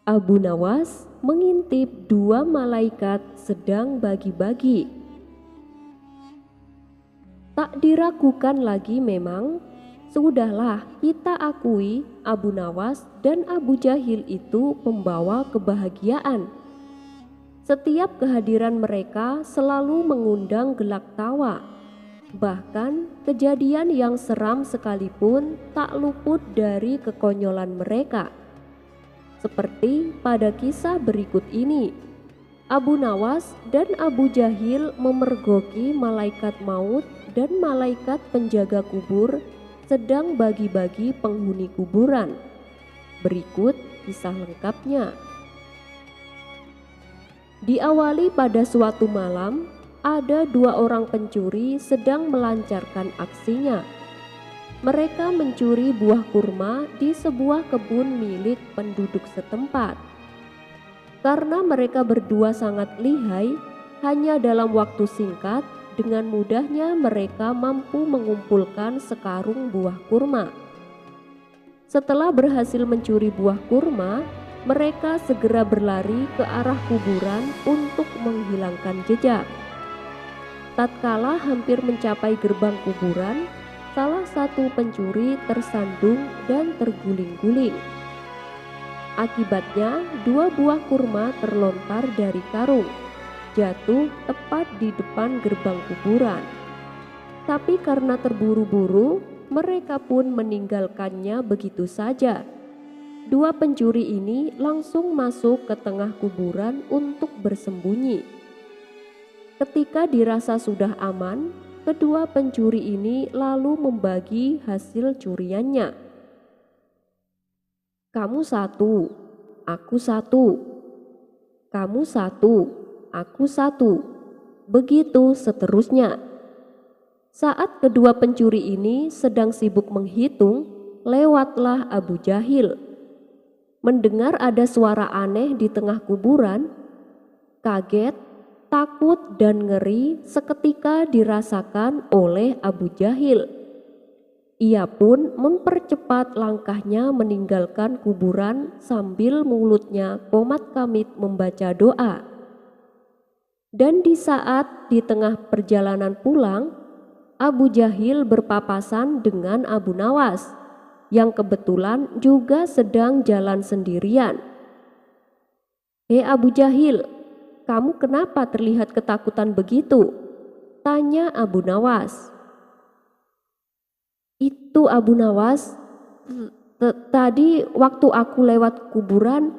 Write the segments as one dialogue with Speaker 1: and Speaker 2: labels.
Speaker 1: Abu Nawas mengintip dua malaikat sedang bagi-bagi. Tak diragukan lagi memang, sudahlah kita akui Abu Nawas dan Abu Jahil itu pembawa kebahagiaan. Setiap kehadiran mereka selalu mengundang gelak tawa. Bahkan kejadian yang seram sekalipun tak luput dari kekonyolan mereka. Seperti pada kisah berikut ini, Abu Nawas dan Abu Jahil memergoki malaikat maut dan malaikat penjaga kubur sedang bagi-bagi penghuni kuburan. Berikut kisah lengkapnya. Diawali pada suatu malam, ada dua orang pencuri sedang melancarkan aksinya. Mereka mencuri buah kurma di sebuah kebun milik penduduk setempat. Karena mereka berdua sangat lihai, hanya dalam waktu singkat, dengan mudahnya mereka mampu mengumpulkan sekarung buah kurma. Setelah berhasil mencuri buah kurma, mereka segera berlari ke arah kuburan untuk menghilangkan jejak. Tatkala hampir mencapai gerbang kuburan, salah satu pencuri tersandung dan terguling-guling. Akibatnya, dua buah kurma terlontar dari karung, jatuh tepat di depan gerbang kuburan. Tapi karena terburu-buru, mereka pun meninggalkannya begitu saja. Dua pencuri ini langsung masuk ke tengah kuburan untuk bersembunyi. Ketika dirasa sudah aman, kedua pencuri ini lalu membagi hasil curiannya. Kamu satu, aku satu. Kamu satu, aku satu. Begitu seterusnya. Saat kedua pencuri ini sedang sibuk menghitung, lewatlah Abu Jahil. Mendengar ada suara aneh di tengah kuburan, kaget, takut dan ngeri seketika dirasakan oleh Abu Jahil. Ia pun mempercepat langkahnya meninggalkan kuburan sambil mulutnya komat-kamit membaca doa. Dan di saat di tengah perjalanan pulang, Abu Jahil berpapasan dengan Abu Nawas yang kebetulan juga sedang jalan sendirian. "Hei Abu Jahil, kamu kenapa terlihat ketakutan begitu?" tanya Abu Nawas. "Itu Abu Nawas, tadi waktu aku lewat kuburan,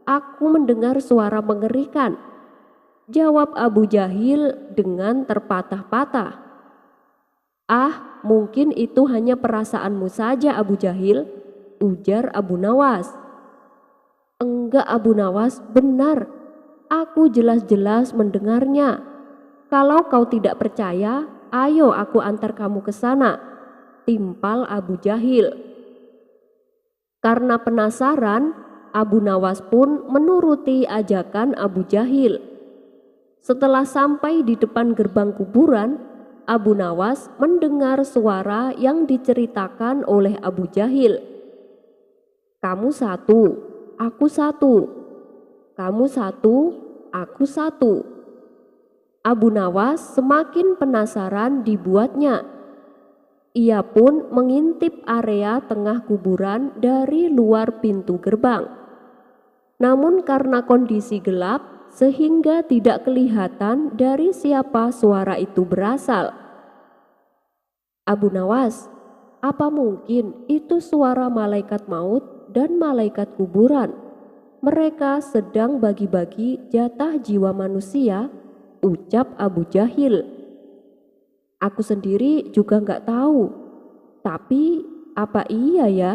Speaker 1: aku mendengar suara mengerikan," jawab Abu Jahil dengan terpatah-patah. "Ah, mungkin itu hanya perasaanmu saja Abu Jahil," ujar Abu Nawas. "Enggak Abu Nawas, benar. Aku jelas-jelas mendengarnya. Kalau kau tidak percaya, ayo aku antar kamu ke sana," timpal Abu Jahil. Karena penasaran, Abu Nawas pun menuruti ajakan Abu Jahil. Setelah sampai di depan gerbang kuburan, Abu Nawas mendengar suara yang diceritakan oleh Abu Jahil. "Kamu satu, aku satu. Kamu satu, aku satu." Abu Nawas semakin penasaran dibuatnya. Ia pun mengintip area tengah kuburan dari luar pintu gerbang. Namun karena kondisi gelap, sehingga tidak kelihatan dari siapa suara itu berasal. "Abu Nawas, apa mungkin itu suara malaikat maut dan malaikat kuburan? Mereka sedang bagi-bagi jatah jiwa manusia," ucap Abu Jahil. "Aku sendiri juga nggak tahu. Tapi apa iya ya?"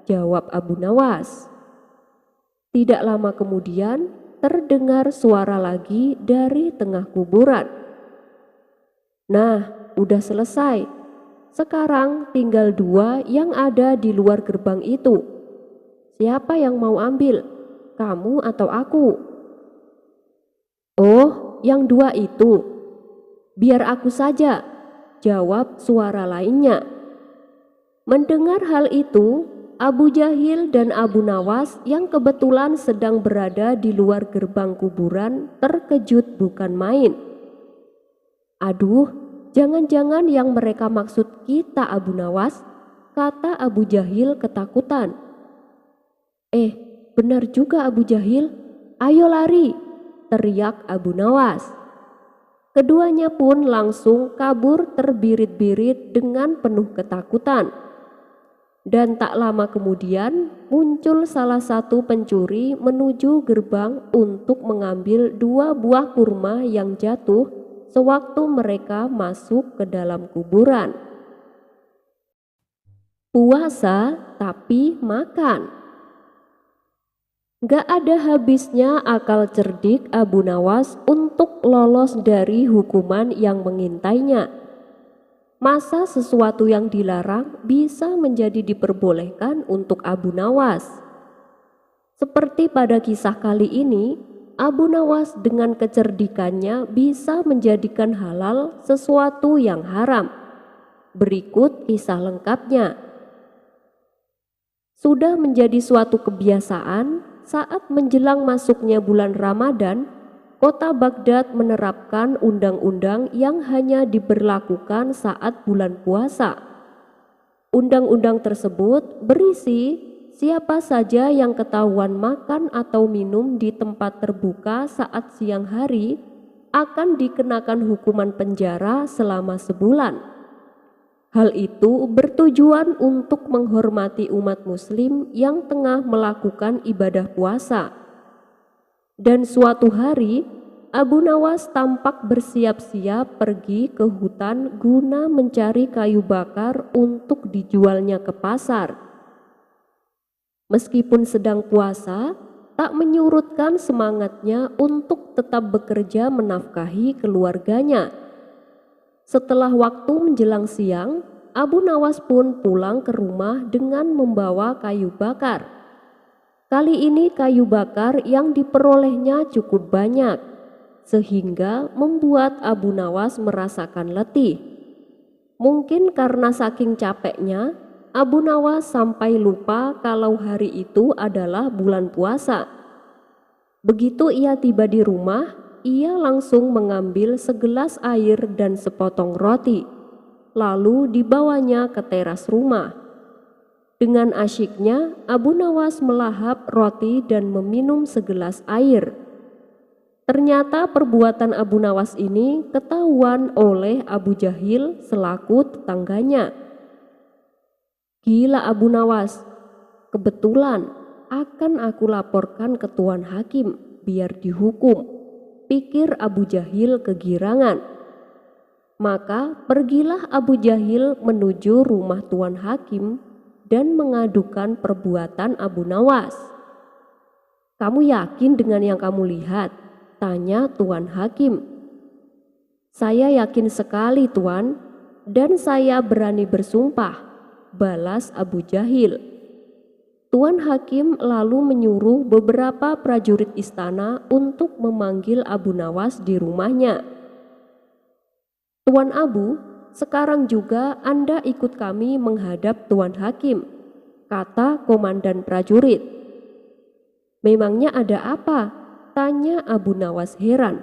Speaker 1: jawab Abu Nawas. Tidak lama kemudian, terdengar suara lagi dari tengah kuburan. "Nah, udah selesai. Sekarang tinggal dua yang ada di luar gerbang itu. Siapa yang mau ambil? Kamu atau aku?" "Oh, yang dua itu. Biar aku saja," jawab suara lainnya. Mendengar hal itu, Abu Jahil dan Abu Nawas yang kebetulan sedang berada di luar gerbang kuburan terkejut bukan main. "Aduh, jangan-jangan yang mereka maksud kita Abu Nawas," kata Abu Jahil ketakutan. Benar juga Abu Jahil, ayo lari," teriak Abu Nawas. Keduanya pun langsung kabur terbirit-birit dengan penuh ketakutan. Dan tak lama kemudian muncul salah satu pencuri menuju gerbang untuk mengambil 2 buah kurma yang jatuh sewaktu mereka masuk ke dalam kuburan. Puasa tapi makan. Gak ada habisnya akal cerdik Abu Nawas untuk lolos dari hukuman yang mengintainya. Masa sesuatu yang dilarang bisa menjadi diperbolehkan untuk Abu Nawas? Seperti pada kisah kali ini, Abu Nawas dengan kecerdikannya bisa menjadikan halal sesuatu yang haram. Berikut kisah lengkapnya. Sudah menjadi suatu kebiasaan, saat menjelang masuknya bulan Ramadan, kota Baghdad menerapkan undang-undang yang hanya diberlakukan saat bulan puasa. Undang-undang tersebut berisi siapa saja yang ketahuan makan atau minum di tempat terbuka saat siang hari akan dikenakan hukuman penjara selama sebulan. Hal itu bertujuan untuk menghormati umat muslim yang tengah melakukan ibadah puasa. Dan suatu hari, Abu Nawas tampak bersiap-siap pergi ke hutan guna mencari kayu bakar untuk dijualnya ke pasar. Meskipun sedang puasa, tak menyurutkan semangatnya untuk tetap bekerja menafkahi keluarganya. Setelah waktu menjelang siang, Abu Nawas pun pulang ke rumah dengan membawa kayu bakar. Kali ini kayu bakar yang diperolehnya cukup banyak, sehingga membuat Abu Nawas merasakan letih. Mungkin karena saking capeknya, Abu Nawas sampai lupa kalau hari itu adalah bulan puasa. Begitu ia tiba di rumah, ia langsung mengambil segelas air dan sepotong roti, lalu dibawanya ke teras rumah. Dengan asyiknya, Abu Nawas melahap roti dan meminum segelas air. Ternyata perbuatan Abu Nawas ini ketahuan oleh Abu Jahil selaku tetangganya. "Gila Abu Nawas, kebetulan akan aku laporkan ke Tuan Hakim biar dihukum," pikir Abu Jahil kegirangan. Maka pergilah Abu Jahil menuju rumah Tuan Hakim dan mengadukan perbuatan Abu Nawas. "Kamu yakin dengan yang kamu lihat?" tanya Tuan Hakim. "Saya yakin sekali Tuan, dan saya berani bersumpah," balas Abu Jahil. Tuan Hakim lalu menyuruh beberapa prajurit istana untuk memanggil Abu Nawas di rumahnya. "Tuan Abu, sekarang juga Anda ikut kami menghadap Tuan Hakim," kata komandan prajurit. "Memangnya ada apa?" tanya Abu Nawas heran.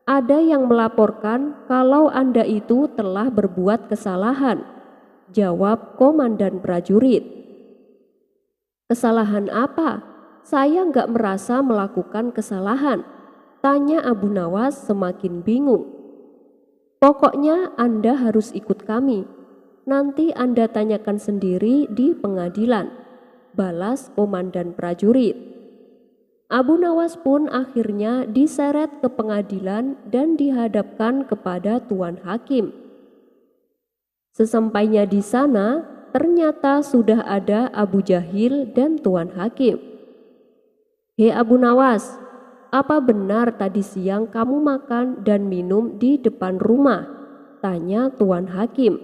Speaker 1: "Ada yang melaporkan kalau Anda itu telah berbuat kesalahan," jawab komandan prajurit. "Kesalahan apa? Saya nggak merasa melakukan kesalahan," tanya Abu Nawas semakin bingung. "Pokoknya Anda harus ikut kami. Nanti Anda tanyakan sendiri di pengadilan," balas komandan prajurit. Abu Nawas pun akhirnya diseret ke pengadilan dan dihadapkan kepada Tuan Hakim. Sesampainya di sana, ternyata sudah ada Abu Jahil dan Tuan Hakim. "Hei Abu Nawas, apa benar tadi siang kamu makan dan minum di depan rumah?" tanya Tuan Hakim.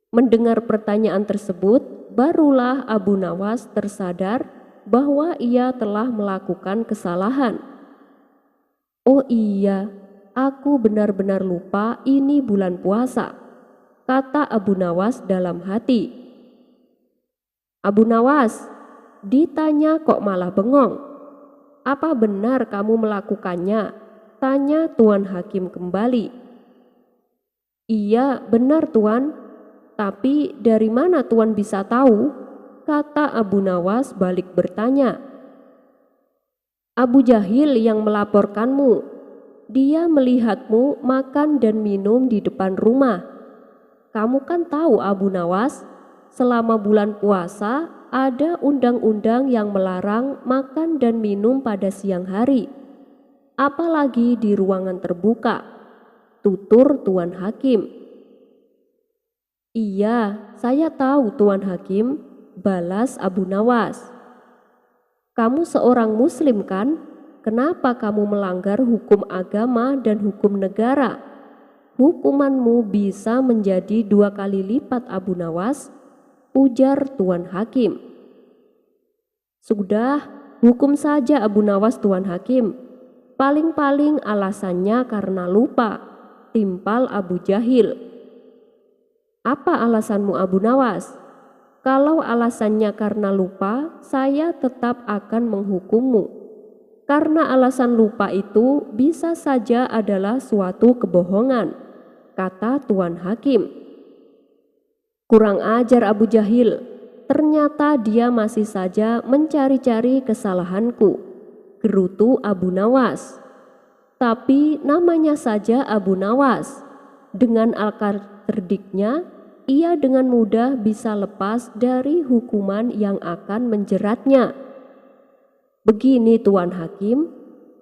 Speaker 1: Mendengar pertanyaan tersebut, barulah Abu Nawas tersadar bahwa ia telah melakukan kesalahan. "Oh iya, aku benar-benar lupa ini bulan puasa," kata Abu Nawas dalam hati. "Abu Nawas," ditanya kok malah bengong. "Apa benar kamu melakukannya?" tanya Tuan Hakim kembali. "Iya, benar Tuan. Tapi dari mana Tuan bisa tahu?" kata Abu Nawas balik bertanya. "Abu Jahil yang melaporkanmu. Dia melihatmu makan dan minum di depan rumah. Kamu kan tahu Abu Nawas, selama bulan puasa ada undang-undang yang melarang makan dan minum pada siang hari, apalagi di ruangan terbuka," tutur Tuan Hakim. "Iya, saya tahu Tuan Hakim," balas Abu Nawas. "Kamu seorang muslim kan? Kenapa kamu melanggar hukum agama dan hukum negara? Hukumanmu bisa menjadi 2 kali lipat Abu Nawas," ujar Tuan Hakim. "Sudah, hukum saja Abu Nawas Tuan Hakim. Paling-paling alasannya karena lupa," timpal Abu Jahil. "Apa alasanmu Abu Nawas? Kalau alasannya karena lupa, saya tetap akan menghukummu. Karena alasan lupa itu bisa saja adalah suatu kebohongan," kata Tuan Hakim. "Kurang ajar Abu Jahil, ternyata dia masih saja mencari-cari kesalahanku," gerutu Abu Nawas. "Tapi namanya saja Abu Nawas. Dengan akal cerdiknya, ia dengan mudah bisa lepas dari hukuman yang akan menjeratnya. Begini Tuan Hakim,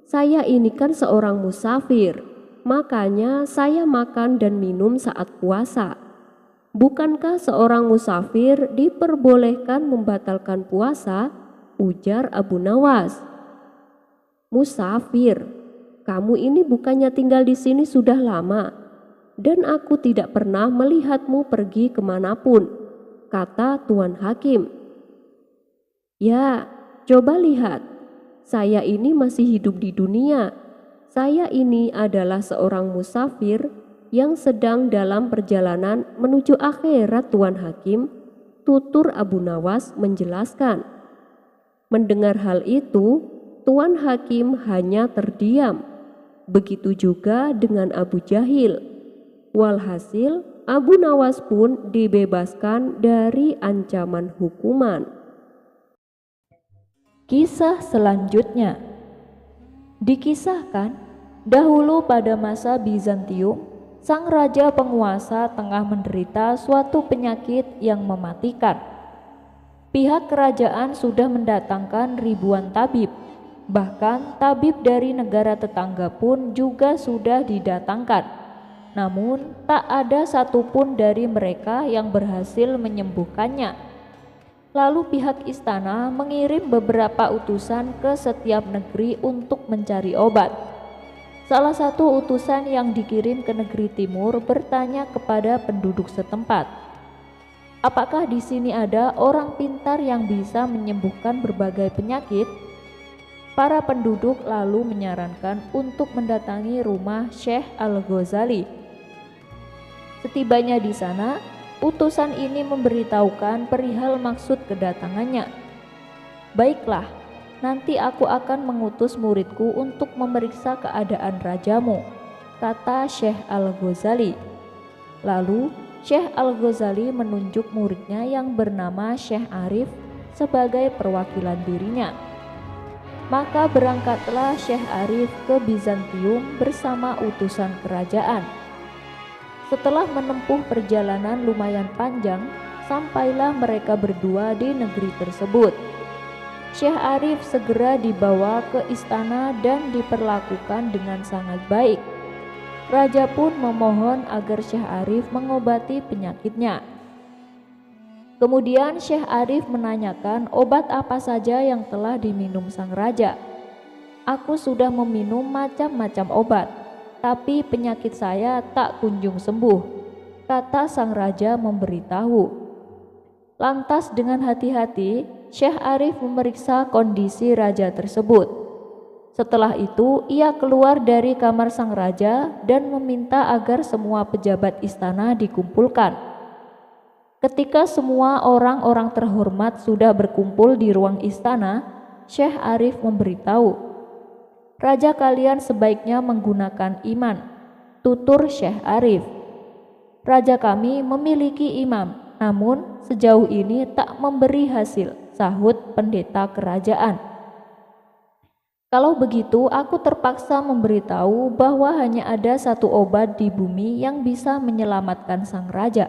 Speaker 1: saya ini kan seorang musafir, makanya saya makan dan minum saat puasa. Bukankah seorang musafir diperbolehkan membatalkan puasa?" ujar Abu Nawas. "Musafir? Kamu ini bukannya tinggal di sini sudah lama, dan aku tidak pernah melihatmu pergi kemanapun," kata Tuan Hakim. "Ya, coba lihat. Saya ini masih hidup di dunia. Saya ini adalah seorang musafir yang sedang dalam perjalanan menuju akhirat Tuan Hakim," tutur Abu Nawas menjelaskan. Mendengar hal itu, Tuan Hakim hanya terdiam. Begitu juga dengan Abu Jahil. Walhasil, Abu Nawas pun dibebaskan dari ancaman hukuman. Kisah selanjutnya. Dikisahkan, dahulu pada masa Bizantium, sang raja penguasa tengah menderita suatu penyakit yang mematikan. Pihak kerajaan sudah mendatangkan ribuan tabib, bahkan tabib dari negara tetangga pun juga sudah didatangkan. Namun tak ada satupun dari mereka yang berhasil menyembuhkannya. Lalu pihak istana mengirim beberapa utusan ke setiap negeri untuk mencari obat. Salah satu utusan yang dikirim ke negeri timur bertanya kepada penduduk setempat, "Apakah di sini ada orang pintar yang bisa menyembuhkan berbagai penyakit?" Para penduduk lalu menyarankan untuk mendatangi rumah Syekh Al-Ghazali. Setibanya di sana, utusan ini memberitahukan perihal maksud kedatangannya. "Baiklah, nanti aku akan mengutus muridku untuk memeriksa keadaan rajamu," kata Syekh Al-Ghazali. Lalu Syekh Al-Ghazali menunjuk muridnya yang bernama Syekh Arif sebagai perwakilan dirinya. Maka berangkatlah Syekh Arif ke Bizantium bersama utusan kerajaan. Setelah menempuh perjalanan lumayan panjang, sampailah mereka berdua di negeri tersebut. Syekh Arif segera dibawa ke istana dan diperlakukan dengan sangat baik. Raja pun memohon agar Syekh Arif mengobati penyakitnya. Kemudian Syekh Arif menanyakan obat apa saja yang telah diminum sang raja. "Aku sudah meminum macam-macam obat, tapi penyakit saya tak kunjung sembuh," kata sang raja memberitahu. Lantas dengan hati-hati Syekh Arif memeriksa kondisi raja tersebut. Setelah itu ia keluar dari kamar sang raja dan meminta agar semua pejabat istana dikumpulkan.
Speaker 2: Ketika semua orang-orang terhormat sudah berkumpul di ruang istana, Syekh Arif memberitahu, "Raja kalian sebaiknya menggunakan iman," tutur Syekh Arif. "Raja kami memiliki imam, namun sejauh ini tak memberi hasil," sahut pendeta kerajaan. "Kalau begitu, aku terpaksa memberitahu bahwa hanya ada satu obat di bumi yang bisa menyelamatkan sang raja.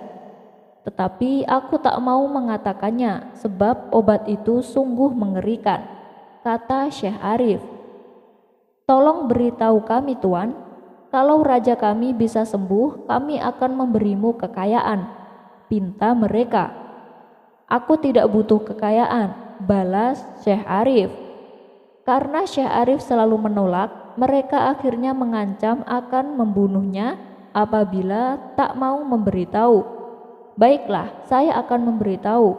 Speaker 2: Tetapi aku tak mau mengatakannya, sebab obat itu sungguh mengerikan," kata Syekh Arif. "Tolong beritahu kami, Tuan, kalau raja kami bisa sembuh, kami akan memberimu kekayaan," pinta mereka. "Aku tidak butuh kekayaan," balas Syekh Arif. Karena Syekh Arif selalu menolak, mereka akhirnya mengancam akan membunuhnya apabila tak mau memberitahu. "Baiklah, saya akan memberitahu.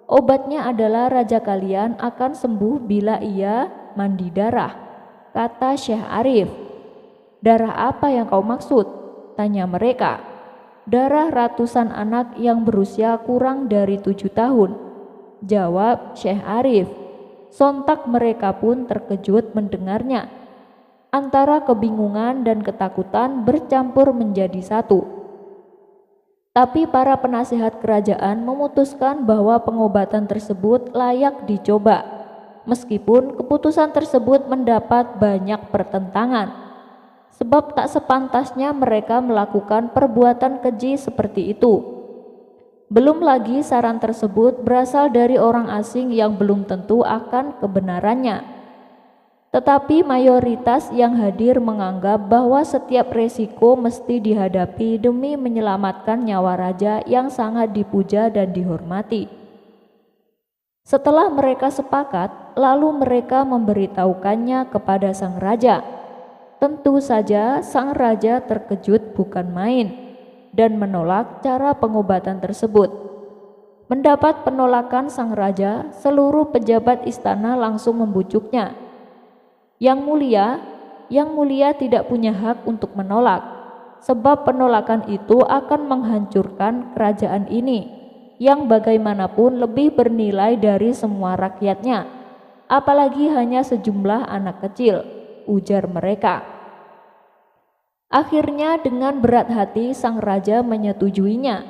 Speaker 2: Obatnya adalah raja kalian akan sembuh bila ia mandi darah," kata Syekh Arif. "Darah apa yang kau maksud?" tanya mereka. "Darah ratusan anak yang berusia kurang dari 7 tahun, jawab Syekh Arif. Sontak mereka pun terkejut mendengarnya. Antara kebingungan dan ketakutan bercampur menjadi satu. Tapi para penasihat kerajaan memutuskan bahwa pengobatan tersebut layak dicoba, meskipun keputusan tersebut mendapat banyak pertentangan, sebab tak sepantasnya mereka melakukan perbuatan keji seperti itu. Belum lagi saran tersebut berasal dari orang asing yang belum tentu akan kebenarannya. Tetapi mayoritas yang hadir menganggap bahwa setiap resiko mesti dihadapi demi menyelamatkan nyawa raja yang sangat dipuja dan dihormati. Setelah mereka sepakat, lalu mereka memberitahukannya kepada sang raja. Tentu saja sang raja terkejut bukan main dan menolak cara pengobatan tersebut. Mendapat penolakan sang raja, seluruh pejabat istana langsung membujuknya. Yang mulia tidak punya hak untuk menolak, sebab penolakan itu akan menghancurkan kerajaan ini, yang bagaimanapun lebih bernilai dari semua rakyatnya, apalagi hanya sejumlah anak kecil, ujar mereka. Akhirnya dengan berat hati sang raja menyetujuinya.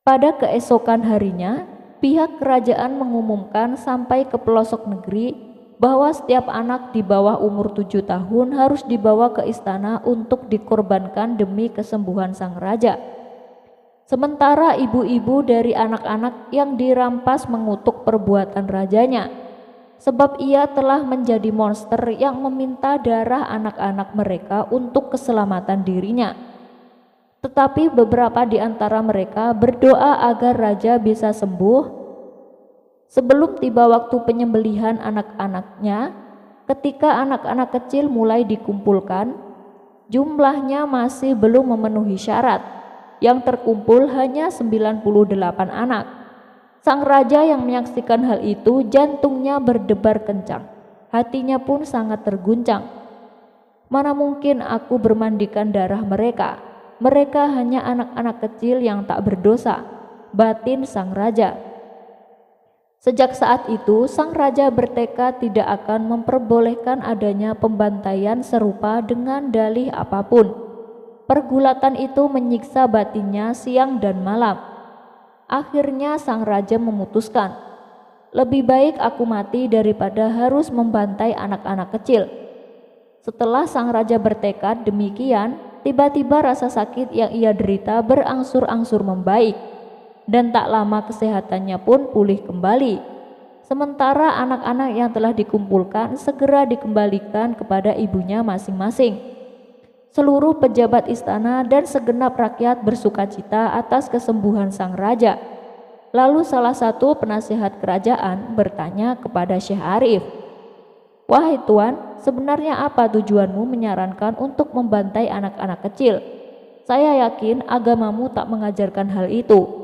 Speaker 2: Pada keesokan harinya, pihak kerajaan mengumumkan sampai ke pelosok negeri bahwa setiap anak di bawah umur 7 tahun harus dibawa ke istana untuk dikorbankan demi kesembuhan sang raja. Sementara ibu-ibu dari anak-anak yang dirampas mengutuk perbuatan rajanya, sebab ia telah menjadi monster yang meminta darah anak-anak mereka untuk keselamatan dirinya. Tetapi beberapa di antara mereka berdoa agar raja bisa sembuh. Sebelum tiba waktu penyembelihan anak-anaknya, ketika anak-anak kecil mulai dikumpulkan, jumlahnya masih belum memenuhi syarat. Yang terkumpul hanya 98 anak. Sang raja yang menyaksikan hal itu jantungnya berdebar kencang, hatinya pun sangat terguncang. "Mana mungkin aku bermandikan darah mereka? Mereka hanya anak-anak kecil yang tak berdosa," batin sang raja. Sejak saat itu, sang raja bertekad tidak akan memperbolehkan adanya pembantaian serupa dengan dalih apapun. Pergulatan itu menyiksa batinnya siang dan malam. Akhirnya sang raja memutuskan, "Lebih baik aku mati daripada harus membantai anak-anak kecil." Setelah sang raja bertekad demikian, tiba-tiba rasa sakit yang ia derita berangsur-angsur membaik, dan tak lama kesehatannya pun pulih kembali. Sementara anak-anak yang telah dikumpulkan segera dikembalikan kepada ibunya masing-masing. Seluruh pejabat istana dan segenap rakyat bersukacita atas kesembuhan sang raja. Lalu salah satu penasihat kerajaan bertanya kepada Syekh Arif, "Wahai Tuan, sebenarnya apa tujuanmu menyarankan untuk membantai anak-anak kecil? Saya yakin agamamu tak mengajarkan hal itu."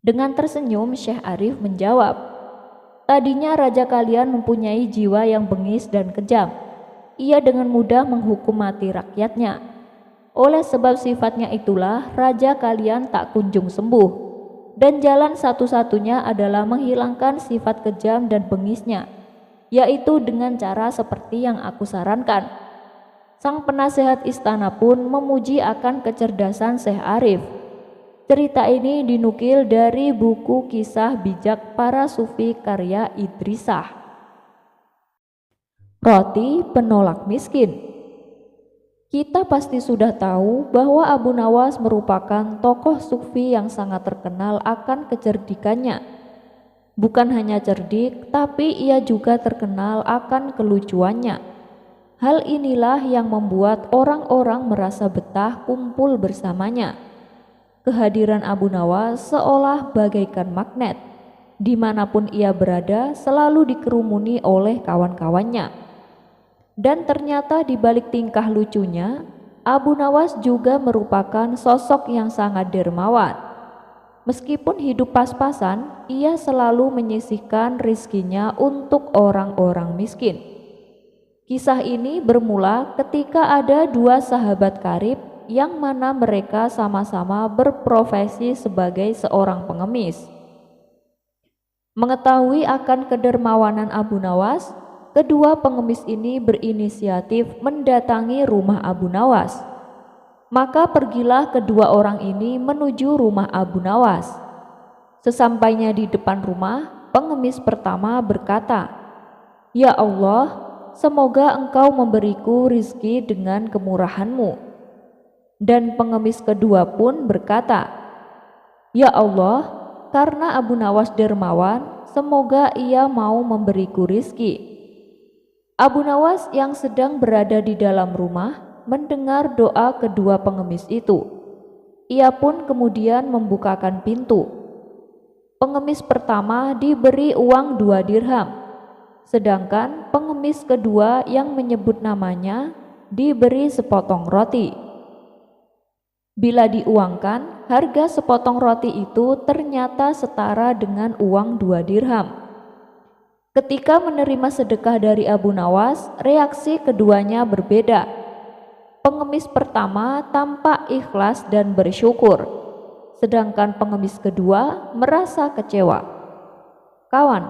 Speaker 2: Dengan tersenyum, Syekh Arif menjawab, "Tadinya raja kalian mempunyai jiwa yang bengis dan kejam. Ia dengan mudah menghukum mati rakyatnya. Oleh sebab sifatnya itulah raja kalian tak kunjung sembuh, dan jalan satu-satunya adalah menghilangkan sifat kejam dan bengisnya, yaitu dengan cara seperti yang aku sarankan." Sang penasehat istana pun memuji akan kecerdasan Syekh Arif. Cerita ini dinukil dari buku Kisah Bijak Para Sufi karya Idrisah. Roti penolak miskin. Kita pasti sudah tahu bahwa Abu Nawas merupakan tokoh sufi yang sangat terkenal akan kecerdikannya. Bukan hanya cerdik, tapi ia juga terkenal akan kelucuannya. Hal inilah yang membuat orang-orang merasa betah kumpul bersamanya. Kehadiran Abu Nawas seolah bagaikan magnet. Dimanapun ia berada, selalu dikerumuni oleh kawan-kawannya. Dan ternyata di balik tingkah lucunya, Abu Nawas juga merupakan sosok yang sangat dermawan. Meskipun hidup pas-pasan, ia selalu menyisihkan rizkinya untuk orang-orang miskin. Kisah ini bermula ketika ada dua sahabat karib yang mana mereka sama-sama berprofesi sebagai seorang pengemis. Mengetahui akan kedermawanan Abu Nawas, kedua pengemis ini berinisiatif mendatangi rumah Abu Nawas. Maka pergilah kedua orang ini menuju rumah Abu Nawas. Sesampainya di depan rumah, pengemis pertama berkata, "Ya Allah, semoga Engkau memberiku rizki dengan kemurahan-Mu." Dan pengemis kedua pun berkata, "Ya Allah, karena Abu Nawas dermawan, semoga ia mau memberiku rizki." Abu Nawas yang sedang berada di dalam rumah mendengar doa kedua pengemis itu. Ia pun kemudian membukakan pintu. Pengemis pertama diberi uang 2 dirham, sedangkan pengemis kedua yang menyebut namanya diberi sepotong roti. Bila diuangkan, harga sepotong roti itu ternyata setara dengan uang 2 dirham. Ketika menerima sedekah dari Abu Nawas, reaksi keduanya berbeda. Pengemis pertama tampak ikhlas dan bersyukur, sedangkan pengemis kedua merasa kecewa. "Kawan,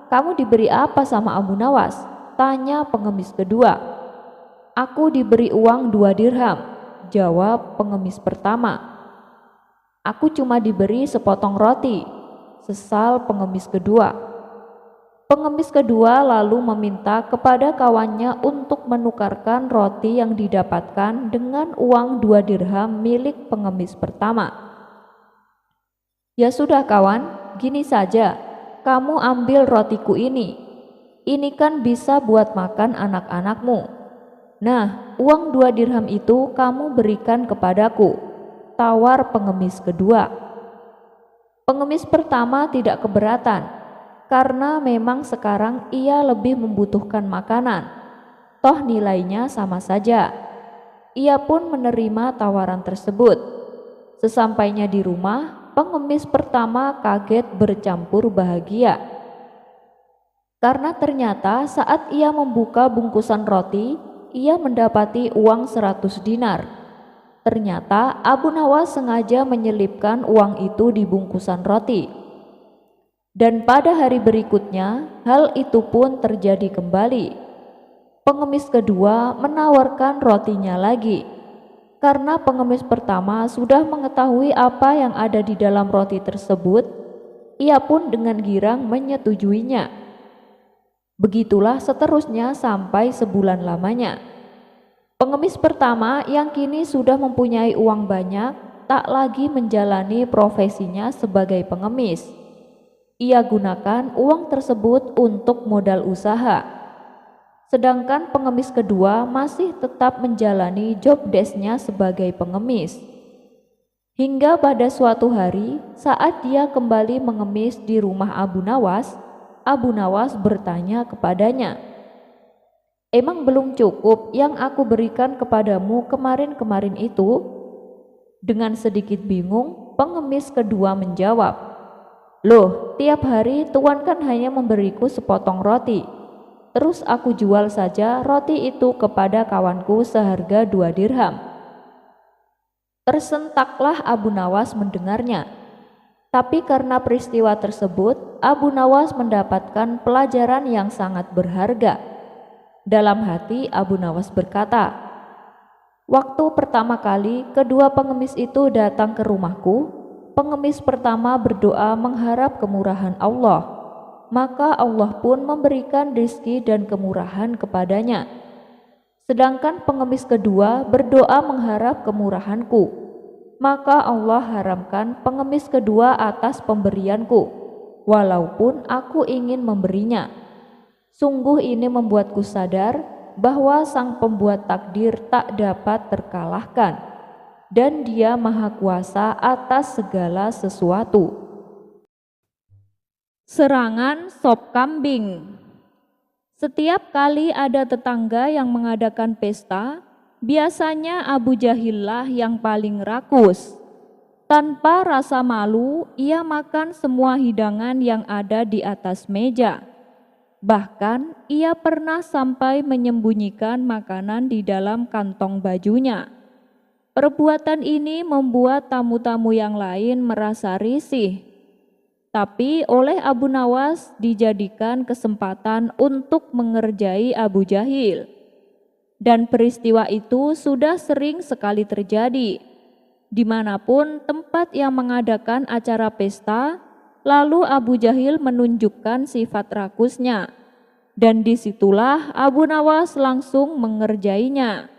Speaker 2: kamu diberi apa sama Abu Nawas?" tanya pengemis kedua. "Aku diberi uang 2 dirham, jawab pengemis pertama. "Aku cuma diberi sepotong roti," sesal pengemis kedua. Pengemis kedua lalu meminta kepada kawannya untuk menukarkan roti yang didapatkan dengan uang 2 dirham milik pengemis pertama. "Ya sudah kawan, gini saja, kamu ambil rotiku ini. Ini kan bisa buat makan anak-anakmu. Nah, uang 2 dirham itu kamu berikan kepadaku," tawar pengemis kedua. Pengemis pertama tidak keberatan, karena memang sekarang ia lebih membutuhkan makanan. Toh nilainya sama saja. Ia pun menerima tawaran tersebut. Sesampainya di rumah, pengemis pertama kaget bercampur bahagia. Karena ternyata saat ia membuka bungkusan roti, ia mendapati uang 100 dinar. Ternyata Abu Nawas sengaja menyelipkan uang itu di bungkusan roti. Dan pada hari berikutnya, hal itu pun terjadi kembali. Pengemis kedua menawarkan rotinya lagi. Karena pengemis pertama sudah mengetahui apa yang ada di dalam roti tersebut, ia pun dengan girang menyetujuinya. Begitulah seterusnya sampai sebulan lamanya. Pengemis pertama yang kini sudah mempunyai uang banyak, tak lagi menjalani profesinya sebagai pengemis. Ia gunakan uang tersebut untuk modal usaha. Sedangkan pengemis kedua masih tetap menjalani job desk-nya sebagai pengemis. Hingga pada suatu hari, saat dia kembali mengemis di rumah Abu Nawas bertanya kepadanya, "Emang belum cukup yang aku berikan kepadamu kemarin-kemarin itu?" Dengan sedikit bingung, pengemis kedua menjawab, "Loh, tiap hari Tuan kan hanya memberiku sepotong roti. Terus aku jual saja roti itu kepada kawanku seharga 2 dirham. Tersentaklah Abu Nawas mendengarnya. Tapi karena peristiwa tersebut, Abu Nawas mendapatkan pelajaran yang sangat berharga. Dalam hati Abu Nawas berkata, "Waktu pertama kali kedua pengemis itu datang ke rumahku, pengemis pertama berdoa mengharap kemurahan Allah. Maka Allah pun memberikan rizki dan kemurahan kepadanya. Sedangkan pengemis kedua berdoa mengharap kemurahanku, maka Allah haramkan pengemis kedua atas pemberianku, walaupun aku ingin memberinya. Sungguh ini membuatku sadar bahwa Sang Pembuat takdir tak dapat terkalahkan, dan Dia Maha Kuasa atas segala sesuatu."
Speaker 3: Serangan sop kambing. Setiap kali ada tetangga yang mengadakan pesta, biasanya Abu Jahillah yang paling rakus. Tanpa rasa malu, ia makan semua hidangan yang ada di atas meja. Bahkan, ia pernah sampai menyembunyikan makanan di dalam kantong bajunya. Perbuatan ini membuat tamu-tamu yang lain merasa risih. Tapi oleh Abu Nawas dijadikan kesempatan untuk mengerjai Abu Jahil. Dan peristiwa itu sudah sering sekali terjadi. Dimanapun tempat yang mengadakan acara pesta, lalu Abu Jahil menunjukkan sifat rakusnya. Dan disitulah Abu Nawas langsung mengerjainya.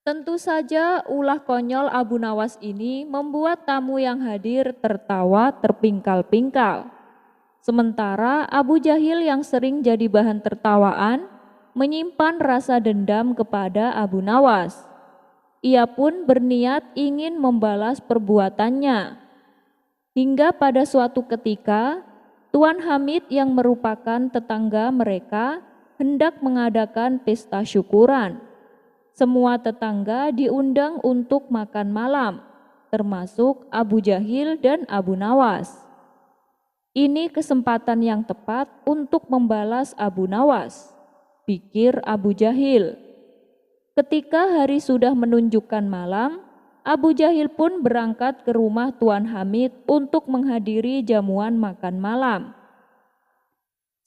Speaker 3: Tentu saja ulah konyol Abu Nawas ini membuat tamu yang hadir tertawa terpingkal-pingkal. Sementara Abu Jahil yang sering jadi bahan tertawaan menyimpan rasa dendam kepada Abu Nawas. Ia pun berniat ingin membalas perbuatannya. Hingga pada suatu ketika, Tuan Hamid yang merupakan tetangga mereka hendak mengadakan pesta syukuran. Semua tetangga diundang untuk makan malam, termasuk Abu Jahil dan Abu Nawas. Ini kesempatan yang tepat untuk membalas Abu Nawas, pikir Abu Jahil. Ketika hari sudah menunjukkan malam, Abu Jahil pun berangkat ke rumah Tuan Hamid untuk menghadiri jamuan makan malam.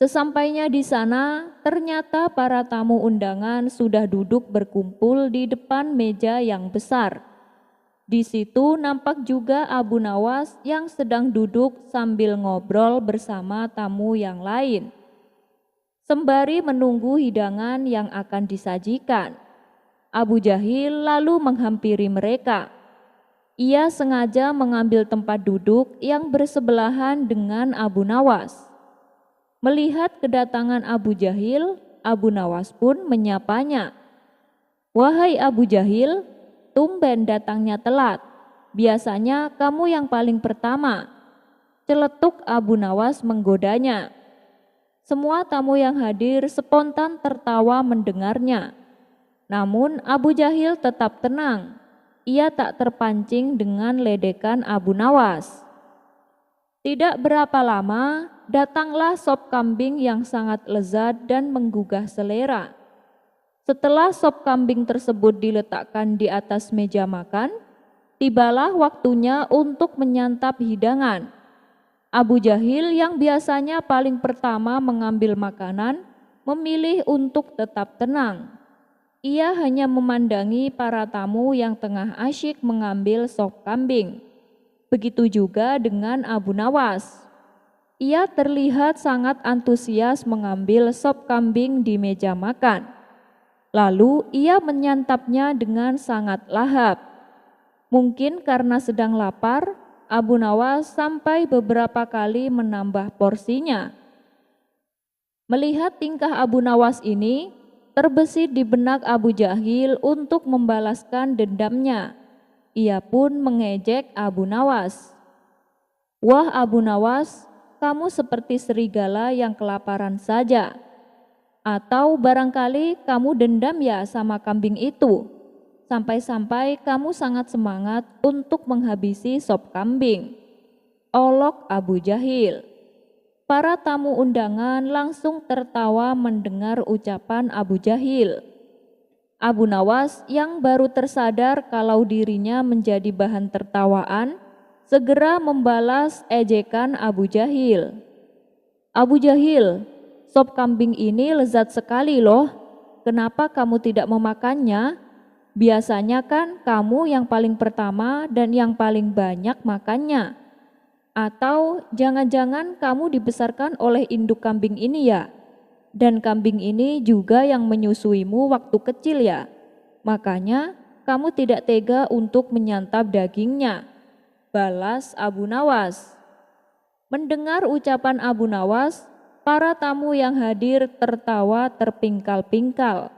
Speaker 3: Sesampainya di sana, ternyata para tamu undangan sudah duduk berkumpul di depan meja yang besar. Di situ nampak juga Abu Nawas yang sedang duduk sambil ngobrol bersama tamu yang lain, sembari menunggu hidangan yang akan disajikan. Abu Jahil lalu menghampiri mereka. Ia sengaja mengambil tempat duduk yang bersebelahan dengan Abu Nawas. Melihat kedatangan Abu Jahil, Abu Nawas pun menyapanya. "Wahai Abu Jahil, tumben datangnya telat. Biasanya kamu yang paling pertama." Celetuk Abu Nawas menggodanya. Semua tamu yang hadir spontan tertawa mendengarnya. Namun Abu Jahil tetap tenang. Ia tak terpancing dengan ledekan Abu Nawas. Tidak berapa lama, datanglah sop kambing yang sangat lezat dan menggugah selera. Setelah sop kambing tersebut diletakkan di atas meja makan, tibalah waktunya untuk menyantap hidangan. Abu Jahil yang biasanya paling pertama mengambil makanan, memilih untuk tetap tenang. Ia hanya memandangi para tamu yang tengah asyik mengambil sop kambing. Begitu juga dengan Abu Nawas. Ia terlihat sangat antusias mengambil sop kambing di meja makan. Lalu ia menyantapnya dengan sangat lahap. Mungkin karena sedang lapar, Abu Nawas sampai beberapa kali menambah porsinya. Melihat tingkah Abu Nawas ini, terbesit di benak Abu Jahil untuk membalaskan dendamnya. Ia pun mengejek Abu Nawas. "Wah Abu Nawas, kamu seperti serigala yang kelaparan saja. Atau barangkali kamu dendam ya sama kambing itu, sampai-sampai kamu sangat semangat untuk menghabisi sop kambing." Olok Abu Jahil. Para tamu undangan langsung tertawa mendengar ucapan Abu Jahil. Abu Nawas yang baru tersadar kalau dirinya menjadi bahan tertawaan, segera membalas ejekan Abu Jahil. Abu Jahil, sop kambing ini lezat sekali loh. Kenapa kamu tidak memakannya? Biasanya kan kamu yang paling pertama dan yang paling banyak makannya. Atau jangan-jangan kamu dibesarkan oleh induk kambing ini ya? Dan kambing ini juga yang menyusuimu waktu kecil ya? Makanya kamu tidak tega untuk menyantap dagingnya. Balas Abu Nawas. Mendengar ucapan Abu Nawas, para tamu yang hadir tertawa terpingkal-pingkal.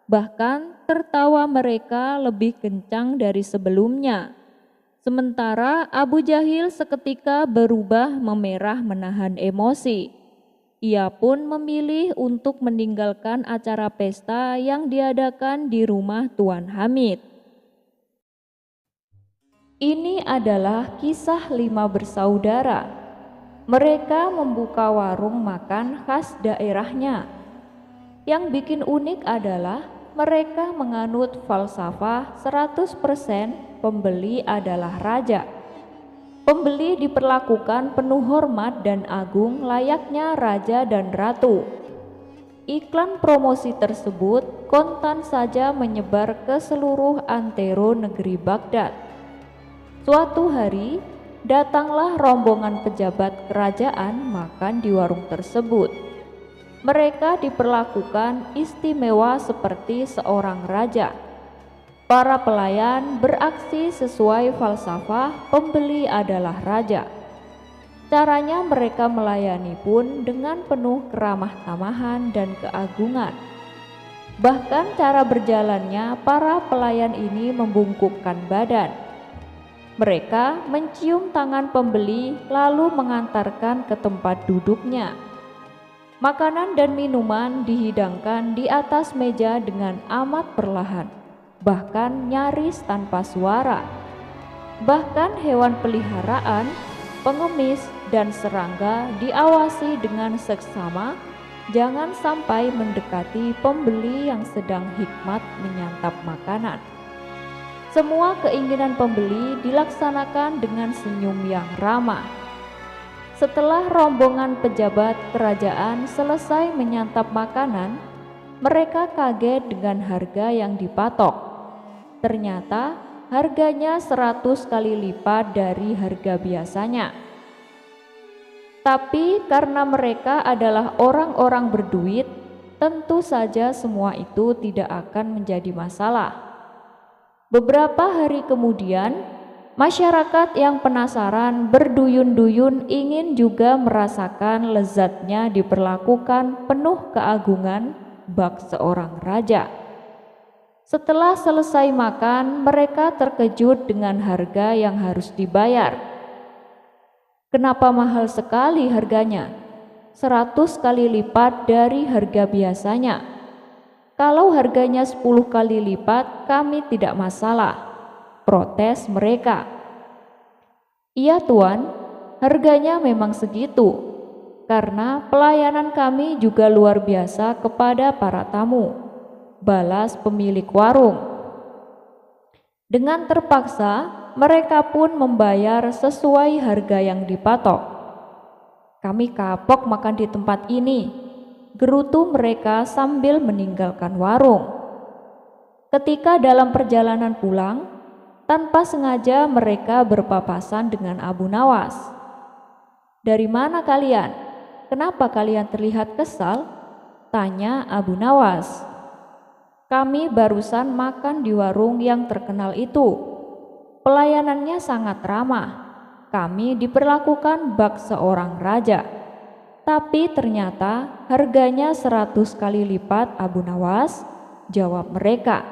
Speaker 3: Bahkan tertawa mereka lebih kencang dari sebelumnya. Sementara Abu Jahil seketika berubah memerah menahan emosi. Ia pun memilih untuk meninggalkan acara pesta yang diadakan di rumah Tuan Hamid. Ini adalah kisah 5 bersaudara. Mereka membuka warung makan khas daerahnya. Yang bikin unik adalah mereka menganut falsafah 100% pembeli adalah raja. Pembeli diperlakukan penuh hormat dan agung layaknya raja dan ratu. Iklan promosi tersebut kontan saja menyebar ke seluruh antero negeri Baghdad. Suatu hari, datanglah rombongan pejabat kerajaan makan di warung tersebut. Mereka diperlakukan istimewa seperti seorang raja. Para pelayan beraksi sesuai falsafah pembeli adalah raja. Caranya mereka melayani pun dengan penuh keramah tamahan dan keagungan. Bahkan cara berjalannya para pelayan ini membungkukkan badan. Mereka mencium tangan pembeli lalu mengantarkan ke tempat duduknya. Makanan dan minuman dihidangkan di atas meja dengan amat perlahan, bahkan nyaris tanpa suara. Bahkan hewan peliharaan, pengemis, dan serangga diawasi dengan seksama jangan sampai mendekati pembeli yang sedang hikmat menyantap makanan. Semua keinginan pembeli dilaksanakan dengan senyum yang ramah. Setelah rombongan pejabat kerajaan selesai menyantap makanan, mereka kaget dengan harga yang dipatok. Ternyata harganya 100 kali lipat dari harga biasanya. Tapi karena mereka adalah orang-orang berduit, tentu saja semua itu tidak akan menjadi masalah. Beberapa hari kemudian, masyarakat yang penasaran berduyun-duyun ingin juga merasakan lezatnya diperlakukan penuh keagungan bak seorang raja. Setelah selesai makan, mereka terkejut dengan harga yang harus dibayar. Kenapa mahal sekali harganya? 100 kali lipat dari harga biasanya. Kalau harganya 10 kali lipat, kami tidak masalah, protes mereka. Iya tuan, harganya memang segitu, karena pelayanan kami juga luar biasa kepada para tamu, balas pemilik warung. Dengan terpaksa, mereka pun membayar sesuai harga yang dipatok. Kami kapok makan di tempat ini, gerutu mereka sambil meninggalkan warung. Ketika dalam perjalanan pulang, tanpa sengaja mereka berpapasan dengan Abu Nawas. Dari mana kalian? Kenapa kalian terlihat kesal? Tanya Abu Nawas. Kami barusan makan di warung yang terkenal itu. Pelayanannya sangat ramah. Kami diperlakukan bak seorang raja. Tapi ternyata harganya 100 kali lipat Abu Nawas, jawab mereka.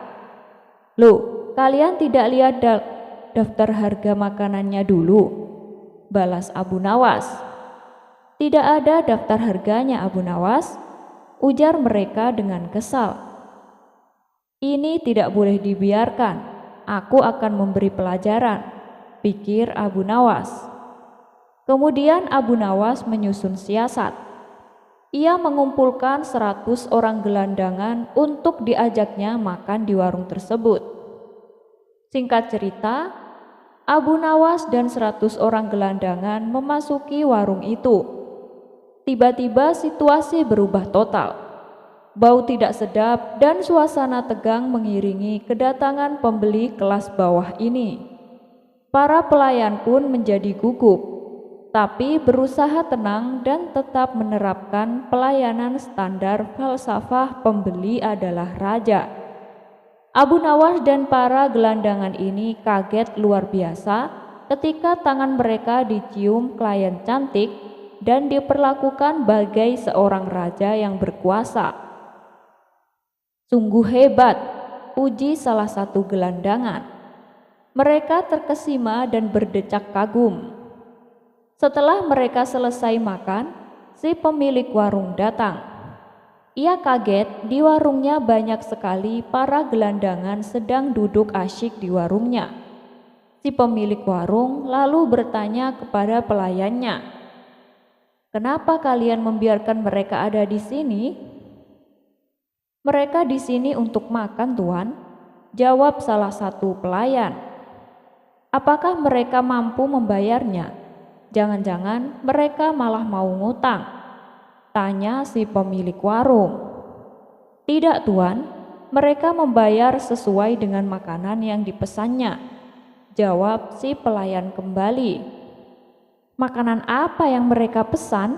Speaker 3: Loh, kalian tidak lihat daftar harga makanannya dulu? Balas Abu Nawas. Tidak ada daftar harganya Abu Nawas, ujar mereka dengan kesal. Ini tidak boleh dibiarkan, aku akan memberi pelajaran, pikir Abu Nawas. Kemudian Abu Nawas menyusun siasat.
Speaker 2: Ia mengumpulkan 100 orang gelandangan untuk diajaknya makan di warung tersebut. Singkat cerita, Abu Nawas dan 100 orang gelandangan memasuki warung itu. Tiba-tiba situasi berubah total. Bau tidak sedap dan suasana tegang mengiringi kedatangan pembeli kelas bawah ini. Para pelayan pun menjadi gugup, tapi berusaha tenang dan tetap menerapkan pelayanan standar falsafah pembeli adalah raja. Abu Nawas dan para gelandangan ini kaget luar biasa ketika tangan mereka dicium klien cantik dan diperlakukan bagai seorang raja yang berkuasa. "Sungguh hebat," puji salah satu gelandangan. Mereka terkesima dan berdecak kagum. Setelah mereka selesai makan, si pemilik warung datang. Ia kaget di warungnya banyak sekali para gelandangan sedang duduk asyik di warungnya. Si pemilik warung lalu bertanya kepada pelayannya, "Kenapa kalian membiarkan mereka ada di sini?" "Mereka di sini untuk makan, Tuan," jawab salah satu pelayan. "Apakah mereka mampu membayarnya? Jangan-jangan mereka malah mau ngutang?" tanya si pemilik warung. "Tidak, Tuan, mereka membayar sesuai dengan makanan yang dipesannya," jawab si pelayan kembali. "Makanan apa yang mereka pesan?"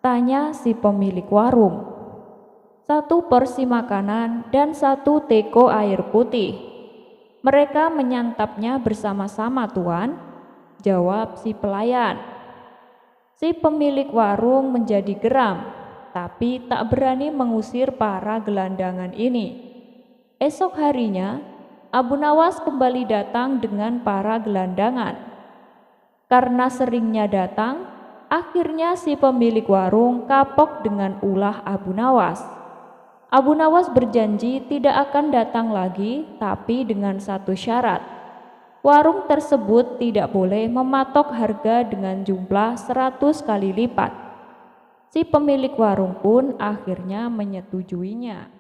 Speaker 2: tanya si pemilik warung. "1 porsi makanan dan 1 teko air putih. Mereka menyantapnya bersama-sama, Tuan," jawab si pelayan. Si pemilik warung menjadi geram, tapi tak berani mengusir para gelandangan ini. Esok harinya, Abu Nawas kembali datang dengan para gelandangan. Karena seringnya datang, akhirnya si pemilik warung kapok dengan ulah Abu Nawas. Abu Nawas berjanji tidak akan datang lagi, tapi dengan satu syarat. Warung tersebut tidak boleh mematok harga dengan jumlah 100 kali lipat. Si pemilik warung pun akhirnya menyetujuinya.